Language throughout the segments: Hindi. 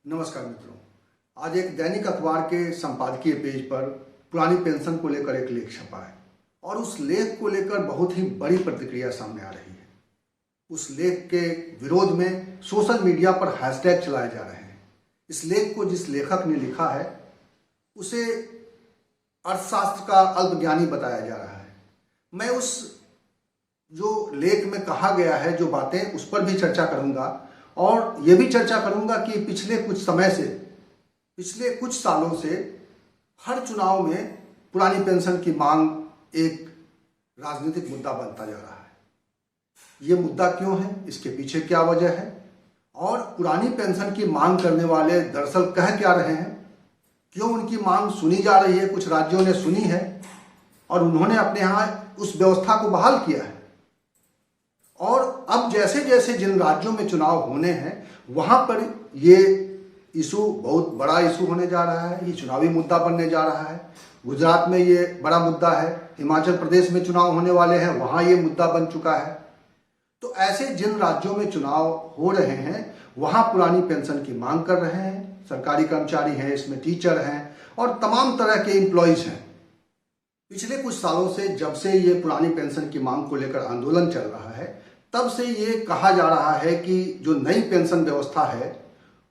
नमस्कार मित्रों। आज एक दैनिक अखबार के संपादकीय पेज पर पुरानी पेंशन को लेकर एक लेख छपा है और उस लेख को लेकर बहुत ही बड़ी प्रतिक्रिया सामने आ रही है। उस लेख के विरोध में सोशल मीडिया पर हैशटैग चलाए जा रहे हैं। इस लेख को जिस लेखक ने लिखा है उसे अर्थशास्त्र का अल्पज्ञानी बताया जा रहा है। मैं उस जो लेख में कहा गया है जो बातें उस पर भी चर्चा करूंगा और ये भी चर्चा करूंगा कि पिछले कुछ सालों से हर चुनाव में पुरानी पेंशन की मांग एक राजनीतिक मुद्दा बनता जा रहा है। ये मुद्दा क्यों है, इसके पीछे क्या वजह है और पुरानी पेंशन की मांग करने वाले दरअसल कह क्या रहे हैं, क्यों उनकी मांग सुनी जा रही है। कुछ राज्यों ने सुनी है और उन्होंने अपने यहाँ उस व्यवस्था को बहाल किया है और अब जैसे जैसे जिन राज्यों में चुनाव होने हैं वहां पर ये इशू बहुत बड़ा इशू होने जा रहा है। ये चुनावी मुद्दा बनने जा रहा है। गुजरात में ये बड़ा मुद्दा है, हिमाचल प्रदेश में चुनाव होने वाले हैं, वहां ये मुद्दा बन चुका है। तो ऐसे जिन राज्यों में चुनाव हो रहे हैं वहां पुरानी पेंशन की मांग कर रहे हैं। सरकारी कर्मचारी हैं, इसमें टीचर हैं और तमाम तरह के एम्प्लॉयज हैं। पिछले कुछ सालों से जब से ये पुरानी पेंशन की मांग को लेकर आंदोलन चल रहा है तब से ये कहा जा रहा है कि जो नई पेंशन व्यवस्था है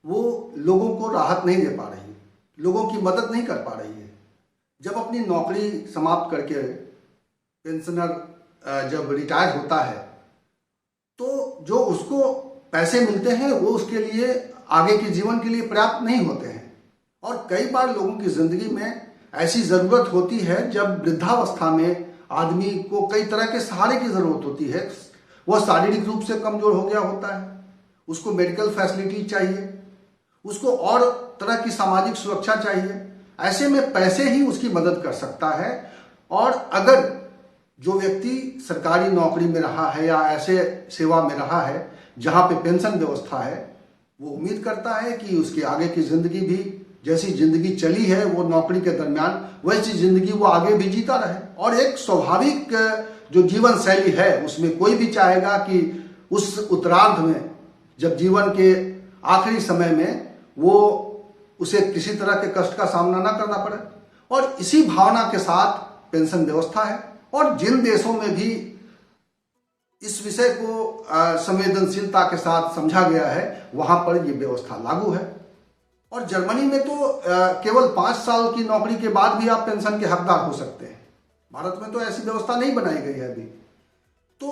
वो लोगों को राहत नहीं दे पा रही है, लोगों की मदद नहीं कर पा रही है। जब अपनी नौकरी समाप्त करके पेंशनर जब रिटायर होता है तो जो उसको पैसे मिलते हैं वो उसके लिए आगे के जीवन के लिए पर्याप्त नहीं होते हैं और कई बार लोगों की जिंदगी में ऐसी ज़रूरत होती है जब वृद्धावस्था में आदमी को कई तरह के सहारे की ज़रूरत होती है। वह शारीरिक रूप से कमज़ोर हो गया होता है, उसको मेडिकल फैसिलिटी चाहिए, उसको और तरह की सामाजिक सुरक्षा चाहिए। ऐसे में पैसे ही उसकी मदद कर सकता है और अगर जो व्यक्ति सरकारी नौकरी में रहा है या ऐसे सेवा में रहा है जहाँ पे पेंशन व्यवस्था है, वो उम्मीद करता है कि उसकी आगे की ज़िंदगी भी जैसी जिंदगी चली है वो नौकरी के दरमियान वैसी जिंदगी वो आगे भी जीता रहे। और एक स्वाभाविक जो जीवन शैली है उसमें कोई भी चाहेगा कि उस उत्तरार्ध में जब जीवन के आखिरी समय में वो उसे किसी तरह के कष्ट का सामना ना करना पड़े और इसी भावना के साथ पेंशन व्यवस्था है। और जिन देशों में भी इस विषय को संवेदनशीलता के साथ समझा गया है वहां पर यह व्यवस्था लागू है। और जर्मनी में तो केवल 5 साल की नौकरी के बाद भी आप पेंशन के हकदार हो सकते हैं। भारत में तो ऐसी व्यवस्था नहीं बनाई गई है अभी। तो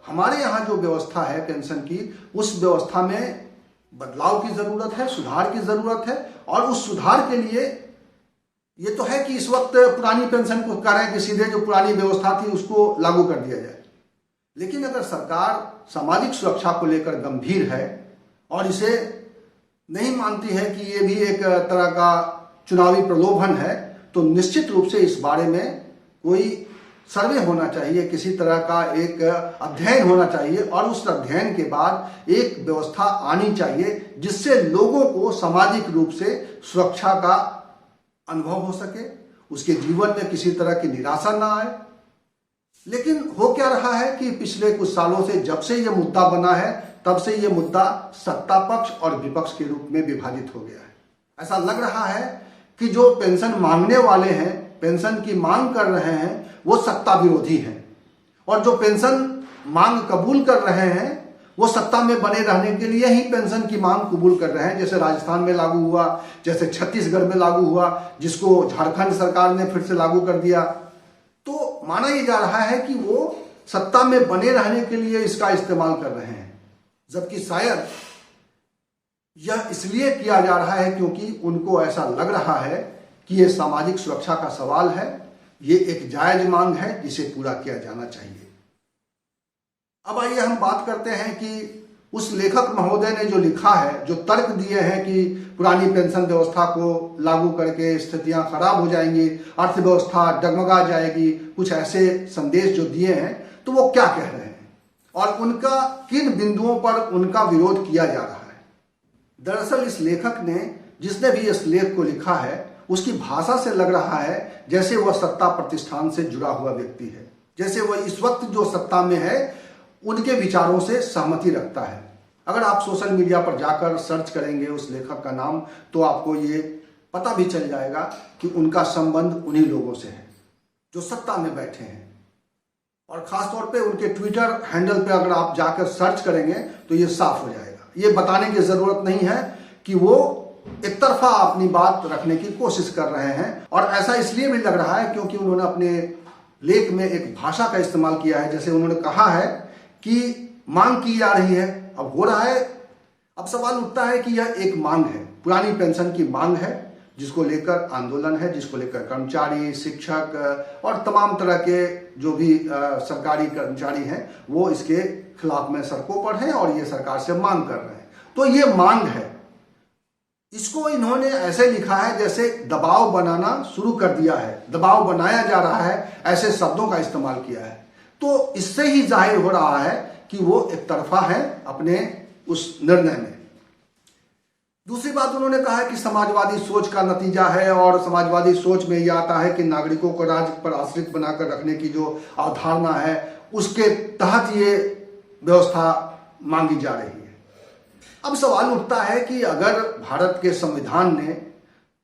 हमारे यहाँ जो व्यवस्था है पेंशन की, उस व्यवस्था में बदलाव की ज़रूरत है, सुधार की ज़रूरत है। और उस सुधार के लिए ये तो है कि इस वक्त पुरानी पेंशन को करें कि सीधे जो पुरानी व्यवस्था थी उसको लागू कर दिया जाए। लेकिन अगर सरकार सामाजिक सुरक्षा को लेकर गंभीर है और इसे नहीं मानती है कि ये भी एक तरह का चुनावी प्रलोभन है तो निश्चित रूप से इस बारे में कोई सर्वे होना चाहिए, किसी तरह का एक अध्ययन होना चाहिए और उस अध्ययन के बाद एक व्यवस्था आनी चाहिए जिससे लोगों को सामाजिक रूप से सुरक्षा का अनुभव हो सके, उसके जीवन में किसी तरह की निराशा ना आए। लेकिन हो क्या रहा है कि पिछले कुछ सालों से जब से यह मुद्दा बना है तब से यह मुद्दा सत्ता पक्ष और विपक्ष के रूप में विभाजित हो गया है। ऐसा लग रहा है कि जो पेंशन मांगने वाले हैं, पेंशन की मांग कर रहे हैं, वो सत्ता विरोधी हैं और जो पेंशन मांग कबूल कर रहे हैं वो सत्ता में बने रहने के लिए ही पेंशन की मांग कबूल कर रहे हैं। जैसे राजस्थान में लागू हुआ, जैसे छत्तीसगढ़ में लागू हुआ, जिसको झारखंड सरकार ने फिर से लागू कर दिया। तो माना यह जा रहा है कि वो सत्ता में बने रहने के लिए इसका इस्तेमाल कर रहे हैं, जबकि शायद यह इसलिए किया जा रहा है क्योंकि उनको ऐसा लग रहा है कि यह सामाजिक सुरक्षा का सवाल है, ये एक जायज मांग है जिसे पूरा किया जाना चाहिए। अब आइए हम बात करते हैं कि उस लेखक महोदय ने जो लिखा है, जो तर्क दिए हैं कि पुरानी पेंशन व्यवस्था को लागू करके स्थितियां खराब हो जाएंगी, अर्थव्यवस्था डगमगा जाएगी, कुछ ऐसे संदेश जो दिए हैं, तो वो क्या कह रहे हैं और उनका किन बिंदुओं पर उनका विरोध किया जा रहा है। दरअसल इस लेखक ने, जिसने भी इस लेख को लिखा है, उसकी भाषा से लग रहा है जैसे वह सत्ता प्रतिष्ठान से जुड़ा हुआ व्यक्ति है, जैसे वह इस वक्त जो सत्ता में है उनके विचारों से सहमति रखता है। अगर आप सोशल मीडिया पर जाकर सर्च करेंगे उस लेखक का नाम, तो आपको ये पता भी चल जाएगा कि उनका संबंध उन्हीं लोगों से है जो सत्ता में बैठे हैं। और खासतौर पे उनके ट्विटर हैंडल पे अगर आप जाकर सर्च करेंगे तो ये साफ हो जाएगा। ये बताने की जरूरत नहीं है कि वो एक तरफा अपनी बात रखने की कोशिश कर रहे हैं, और ऐसा इसलिए भी लग रहा है क्योंकि उन्होंने अपने लेख में एक भाषा का इस्तेमाल किया है। जैसे उन्होंने कहा है कि मांग की जा रही है, अब हो रहा है। अब सवाल उठता है कि यह एक मांग है, पुरानी पेंशन की मांग है, जिसको लेकर आंदोलन है, जिसको लेकर कर्मचारी, शिक्षक और तमाम तरह के जो भी सरकारी कर्मचारी हैं वो इसके खिलाफ में सड़कों पर हैं और ये सरकार से मांग कर रहे हैं। तो ये मांग है, इसको इन्होंने ऐसे लिखा है जैसे दबाव बनाना शुरू कर दिया है, दबाव बनाया जा रहा है, ऐसे शब्दों का इस्तेमाल किया है। तो इससे ही जाहिर हो रहा है कि वो एक तरफा है अपने उस निर्णय में। दूसरी बात उन्होंने कहा है कि समाजवादी सोच का नतीजा है, और समाजवादी सोच में यह आता है कि नागरिकों को राज्य पर आश्रित बनाकर रखने की जो अवधारणा है उसके तहत ये व्यवस्था मांगी जा रही है। अब सवाल उठता है कि अगर भारत के संविधान ने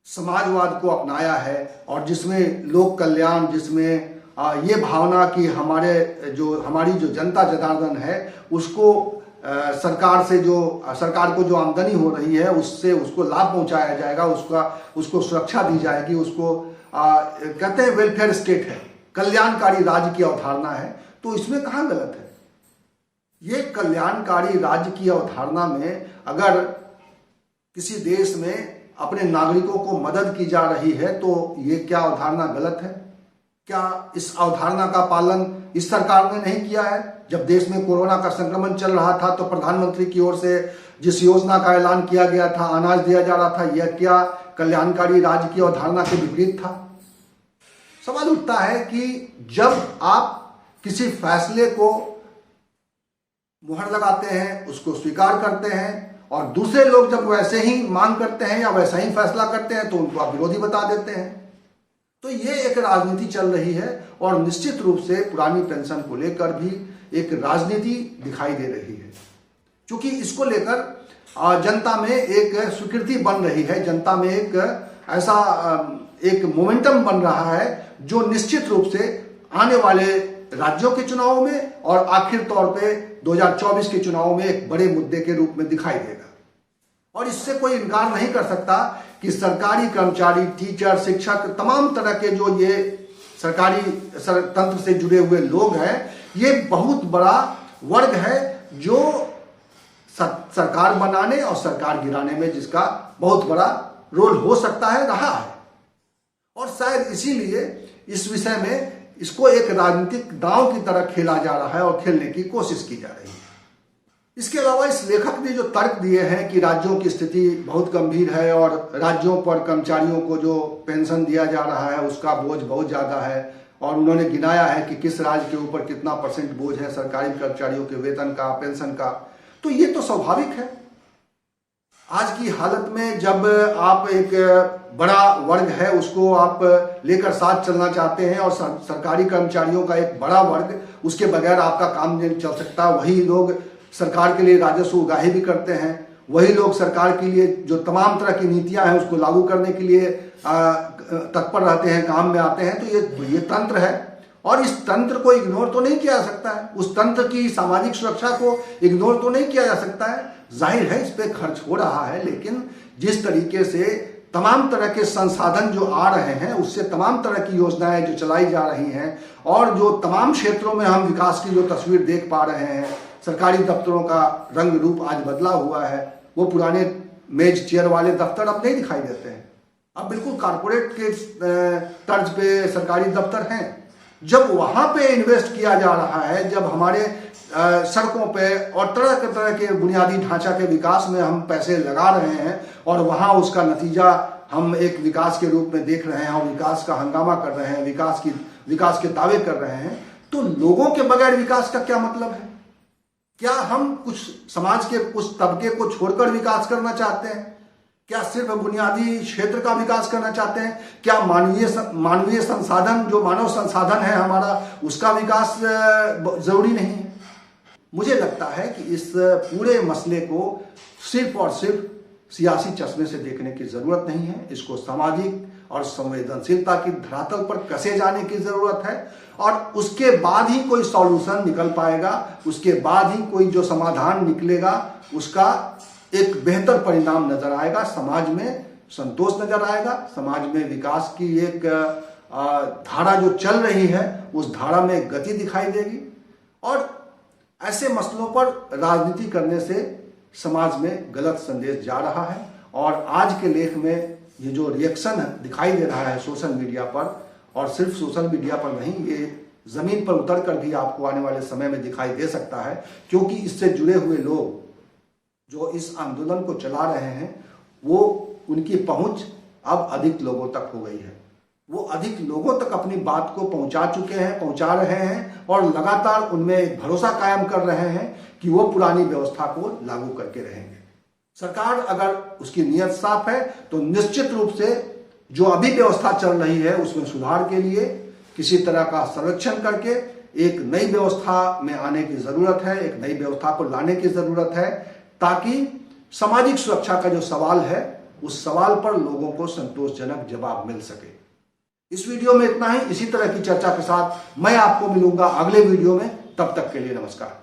समाजवाद को अपनाया है और जिसमें लोक कल्याण, जिसमें ये भावना कि हमारी जो जनता जनार्दन है उसको सरकार को जो आमदनी हो रही है उससे उसको लाभ पहुंचाया जाएगा, उसको सुरक्षा दी जाएगी, उसको कहते हैं वेलफेयर स्टेट है, कल्याणकारी राज्य की अवधारणा है। तो इसमें कहाँ गलत है? ये कल्याणकारी राज्य की अवधारणा में अगर किसी देश में अपने नागरिकों को मदद की जा रही है तो ये क्या अवधारणा गलत है? क्या इस अवधारणा का पालन इस सरकार ने नहीं किया है? जब देश में कोरोना का संक्रमण चल रहा था तो प्रधानमंत्री की ओर से जिस योजना का ऐलान किया गया था, अनाज दिया जा रहा था, यह क्या कल्याणकारी राज्य की अवधारणा के विपरीत था? सवाल उठता है कि जब आप किसी फैसले को मुहर लगाते हैं, उसको स्वीकार करते हैं, और दूसरे लोग जब वैसे ही मांग करते हैं या वैसा ही फैसला करते हैं तो उनको आप विरोधी बता देते हैं। तो ये एक राजनीति चल रही है, और निश्चित रूप से पुरानी पेंशन को लेकर भी एक राजनीति दिखाई दे रही है, क्योंकि इसको लेकर जनता में एक स्वीकृति बन रही है, जनता में एक ऐसा एक मोमेंटम बन रहा है जो निश्चित रूप से आने वाले राज्यों के चुनावों में और आखिर तौर पे 2024 के चुनावों में एक बड़े मुद्दे के रूप में दिखाई देगा। और इससे कोई इनकार नहीं कर सकता कि सरकारी कर्मचारी, टीचर, शिक्षक, तमाम तरह के जो ये सरकारी तंत्र से जुड़े हुए लोग हैं, ये बहुत बड़ा वर्ग है जो सरकार बनाने और सरकार गिराने में जिसका बहुत बड़ा रोल हो सकता है, रहा है। और शायद इसीलिए इस विषय में इसको एक राजनीतिक दांव की तरह खेला जा रहा है और खेलने की कोशिश की जा रही है। इसके अलावा इस लेखक ने जो तर्क दिए हैं कि राज्यों की स्थिति बहुत गंभीर है और राज्यों पर कर्मचारियों को जो पेंशन दिया जा रहा है उसका बोझ बहुत ज़्यादा है, और उन्होंने गिनाया है कि किस राज्य के ऊपर कितना % बोझ है सरकारी कर्मचारियों के वेतन का, पेंशन का। तो ये तो स्वाभाविक है। आज की हालत में जब आप एक बड़ा वर्ग है उसको आप लेकर साथ चलना चाहते हैं, और सरकारी कर्मचारियों का एक बड़ा वर्ग, उसके बगैर आपका काम नहीं चल सकता। वही लोग सरकार के लिए राजस्व उगाही भी करते हैं, वही लोग सरकार के लिए जो तमाम तरह की नीतियां हैं उसको लागू करने के लिए तत्पर रहते हैं, काम में आते हैं। तो ये तंत्र है, और इस तंत्र को इग्नोर तो नहीं किया जा सकता है, उस तंत्र की सामाजिक सुरक्षा को इग्नोर तो नहीं किया जा सकता है। जाहिर है इस पे खर्च हो रहा है, लेकिन जिस तरीके से तमाम तरह के संसाधन जो आ रहे हैं, उससे तमाम तरह की योजनाएं जो चलाई जा रही हैं, और जो तमाम क्षेत्रों में हम विकास की जो तस्वीर देख पा रहे हैं, सरकारी दफ्तरों का रंग रूप आज बदला हुआ है। वो पुराने मेज चेयर वाले दफ्तर अब नहीं दिखाई देते हैं, अब बिल्कुल कारपोरेट के तर्ज पे सरकारी दफ्तर हैं। जब वहां पे इन्वेस्ट किया जा रहा है, जब हमारे सड़कों पे और तरह के बुनियादी ढांचा के विकास में हम पैसे लगा रहे हैं, और वहां उसका नतीजा हम एक विकास के रूप में देख रहे हैं, और विकास का हंगामा कर रहे हैं, विकास के दावे कर रहे हैं, तो लोगों के बगैर विकास का क्या मतलब है? क्या हम कुछ समाज के उस तबके को छोड़कर विकास करना चाहते हैं? क्या सिर्फ बुनियादी क्षेत्र का विकास करना चाहते हैं? क्या मानवीय संसाधन, जो मानव संसाधन है हमारा, उसका विकास जरूरी नहीं है? मुझे लगता है कि इस पूरे मसले को सिर्फ और सिर्फ सियासी चश्मे से देखने की जरूरत नहीं है। इसको सामाजिक और संवेदनशीलता की धरातल पर कसे जाने की जरूरत है और उसके बाद ही कोई सॉल्यूशन निकल पाएगा, उसके बाद ही कोई जो समाधान निकलेगा उसका एक बेहतर परिणाम नजर आएगा, समाज में संतोष नजर आएगा, समाज में विकास की एक धारा जो चल रही है उस धारा में गति दिखाई देगी। और ऐसे मसलों पर राजनीति करने से समाज में गलत संदेश जा रहा है। और आज के लेख में ये जो रिएक्शन दिखाई दे रहा है सोशल मीडिया पर, और सिर्फ सोशल मीडिया पर नहीं, ये जमीन पर उतर कर भी आपको आने वाले समय में दिखाई दे सकता है, क्योंकि इससे जुड़े हुए लोग जो इस आंदोलन को चला रहे हैं वो उनकी पहुंच अब अधिक लोगों तक हो गई है। वो अधिक लोगों तक अपनी बात को पहुंचा चुके हैं, पहुंचा रहे हैं और लगातार उनमें एक भरोसा कायम कर रहे हैं कि वो पुरानी व्यवस्था को लागू करके रहेंगे। सरकार अगर उसकी नीयत साफ है तो निश्चित रूप से जो अभी व्यवस्था चल रही है उसमें सुधार के लिए किसी तरह का सर्वेक्षण करके एक नई व्यवस्था में आने की जरूरत है, एक नई व्यवस्था को लाने की जरूरत है, ताकि सामाजिक सुरक्षा का जो सवाल है उस सवाल पर लोगों को संतोषजनक जवाब मिल सके। इस वीडियो में इतना ही। इसी तरह की चर्चा के साथ मैं आपको मिलूंगा अगले वीडियो में। तब तक के लिए नमस्कार।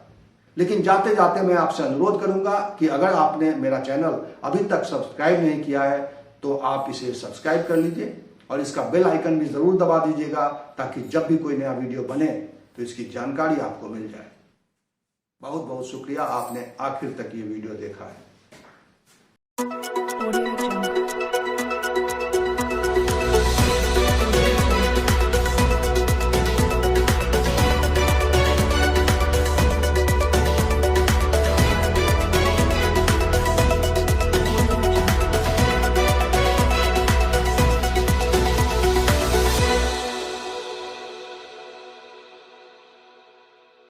लेकिन जाते जाते मैं आपसे अनुरोध करूंगा कि अगर आपने मेरा चैनल अभी तक सब्सक्राइब नहीं किया है तो आप इसे सब्सक्राइब कर लीजिए और इसका बेल आइकन भी जरूर दबा दीजिएगा, ताकि जब भी कोई नया वीडियो बने तो इसकी जानकारी आपको मिल जाए। बहुत बहुत शुक्रिया, आपने आखिर तक ये वीडियो देखा है।